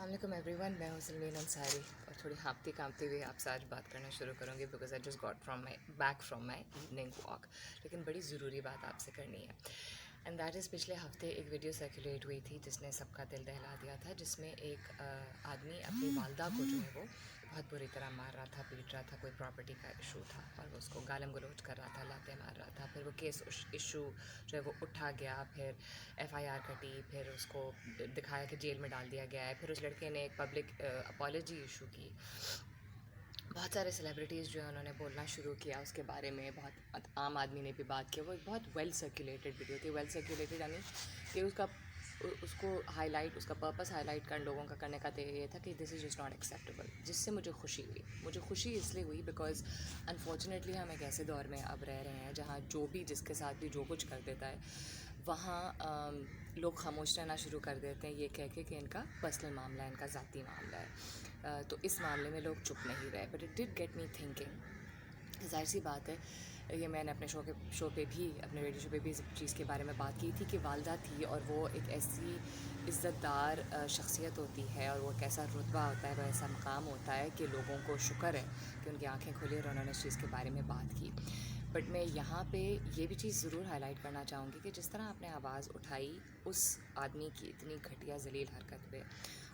अस्सलाम वालेकुम एवरीवन, मैं हूं सलमीन अंसारी और थोड़ी हाँफती काँपती हुई आपसे आज बात करना शुरू करूँगी because I just got back from my evening walk. लेकिन बड़ी ज़रूरी बात आपसे करनी है एंड दैट इज़ पिछले हफ्ते एक वीडियो सर्कुलेट हुई थी जिसने सबका दिल दहला दिया था, जिसमें एक आदमी अपनी वालदा को जो है वो बहुत बुरी तरह मार रहा था, पीट रहा था। कोई प्रॉपर्टी का इशू था और वो उसको गालम गलोच कर रहा था, लाते मार रहा था। फिर वो केस इशू जो है वो उठा गया, फिर एफआईआर कटी, फिर उसको दिखाया कि जेल में डाल दिया गया है। फिर उस लड़के ने एक पब्लिक अपॉलॉजी इशू की। बहुत सारे सेलिब्रिटीज़ जो है उन्होंने बोलना शुरू किया उसके बारे में, बहुत आम आदमी ने भी बात किया। वो एक बहुत वेल सर्कुलेटेड वीडियो थी। वेल सर्कुलेटेड यानी कि उसको हाईलाइट, उसका पर्पस हाईलाइट कर लोगों का करने का तो ये था कि this is just not acceptable, जिससे मुझे खुशी हुई। मुझे खुशी इसलिए हुई बिकॉज़ अनफॉर्चुनेटली हम एक ऐसे दौर में अब रह रहे हैं जहाँ जो भी जिसके साथ भी जो कुछ कर देता है वहाँ लोग खामोश रहना शुरू कर देते हैं, ये कह के कि इनका पर्सनल मामला है, इनका ज़ाती मामला है। तो इस मामले में लोग चुप नहीं रहे। But it did get me thinking. ज़ाहिर सी बात है, ये मैंने अपने शो पे भी, अपने रेडियो शो पे भी इस चीज़ के बारे में बात की थी कि वालदा थी और वो एक ऐसी इज़्ज़तदार शख्सियत होती है और वो एक ऐसा रुतबा होता है, वो ऐसा मकाम होता है कि लोगों को शुक्र है कि उनकी आंखें खुली और उन्होंने इस चीज़ के बारे में बात की। बट मैं यहाँ पे ये भी चीज़ ज़रूर हाईलाइट करना चाहूँगी कि जिस तरह आपने आवाज़ उठाई उस आदमी की इतनी घटिया ज़लील हरकत पे,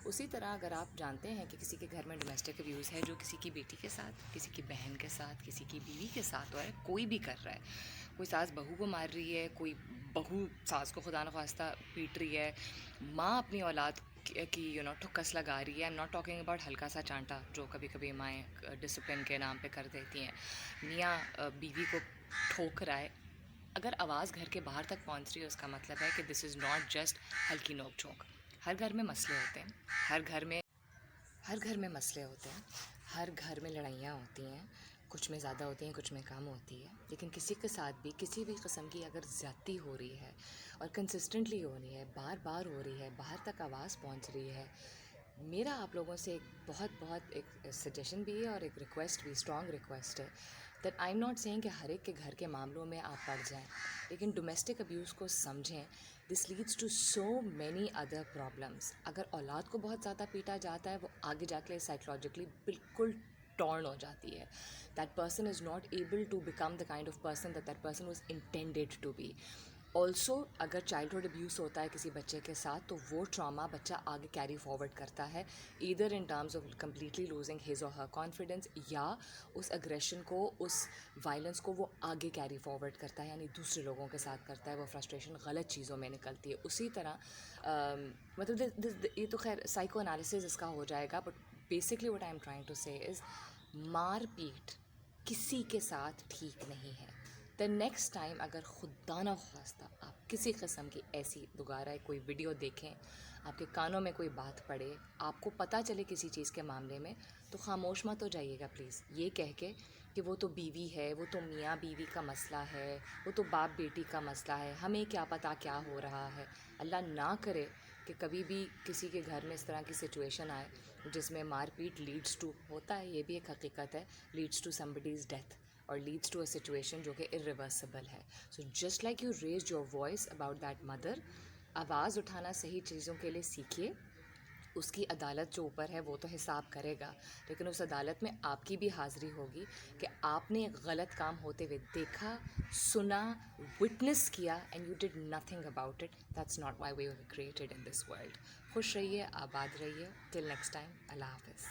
उसी तरह अगर आप जानते हैं कि किसी के घर में डोमेस्टिक अब्यूज़ है जो किसी की बेटी के साथ, किसी की बहन के साथ, किसी की बीवी के साथ हो रहा है, कोई भी कर रहा है, कोई सास बहू को मार रही है, कोई बहू सास को खुदा न ख्वास्ता पीट रही है, माँ अपनी औलाद की ठुक्कस लगा रही है। I am not talking about हल्का सा चांटा जो कभी कभी माएँ डिसिप्लिन के नाम पे कर देती हैं। मियाँ बीवी को ठोक रहा है। अगर आवाज़ घर के बाहर तक पहुंच रही है उसका मतलब है कि दिस इज़ नॉट जस्ट हल्की नोक झोंक। हर घर में मसले होते हैं, हर घर में मसले होते हैं, हर घर में लड़ाइयाँ होती हैं, कुछ में ज़्यादा होती हैं, कुछ में कम होती है। लेकिन किसी के साथ भी किसी भी किस्म की अगर ज़्यादती हो रही है और कंसिस्टेंटली हो रही है, बार बार हो रही है, बाहर तक आवाज़ पहुंच रही है, मेरा आप लोगों से एक बहुत एक सजेशन भी है और एक रिक्वेस्ट भी, स्ट्रॉन्ग रिक्वेस्ट है that I am not saying कि हर एक के घर के मामलों में आप पड़ जाएं, लेकिन डोमेस्टिक अब्यूज़ को समझें। This leads to so many other problems. अगर औलाद को बहुत ज़्यादा पीटा जाता है, वो आगे जाके साइकोलॉजिकली बिल्कुल टॉर्न हो जाती है। That person is not able to become the kind of person that person was intended to be. Also अगर चाइल्डहुड अब्यूज़ होता है किसी बच्चे के साथ, तो वो ट्रॉमा बच्चा आगे कैरी फॉरवर्ड करता है, either in terms of completely losing his और हर कॉन्फिडेंस, या उस अग्रेशन को, उस वायलेंस को वो आगे कैरी फॉरवर्ड करता है, यानी दूसरे लोगों के साथ करता है। वो फ्रस्ट्रेशन गलत चीज़ों में निकलती है। उसी तरह मतलब ये तो खैर साइको एनालिसिस इसका हो जाएगा, but basically what I am trying to say is मार पीट किसी के साथ ठीक नहीं है। द नेक्स्ट टाइम अगर खुदा न ख्वास्ता आप किसी किस्म की ऐसी दोबारा कोई वीडियो देखें, आपके कानों में कोई बात पड़े, आपको पता चले किसी चीज़ के मामले में, तो खामोश मत हो जाइएगा प्लीज़, ये कह के कि वो तो बीवी है, वो तो मियाँ बीवी का मसला है, वो तो बाप बेटी का मसला है, हमें क्या पता क्या हो रहा है। अल्लाह ना करे कि कभी भी किसी के घर में इस तरह की सिचुएशन आए जिसमें मारपीट लीड्स टू, होता है, ये भी एक हकीकत है, लीड्स टू समबडीज़ डेथ और लीड्स टू अ सिचुएशन जो कि इरिवर्सिबल है। So just like you raise your voice about that mother, आवाज़ उठाना सही चीज़ों के लिए सीखिए। उसकी अदालत जो ऊपर है वो तो हिसाब करेगा, लेकिन उस अदालत में आपकी भी हाज़िरी होगी कि आपने एक गलत काम होते हुए देखा, सुना, विटनेस किया and you did nothing about it. That's not why we were created in this world. खुश रहिए, आबाद रहिए। टिल नेक्स्ट टाइम, अल्लाह हाफ़िज़।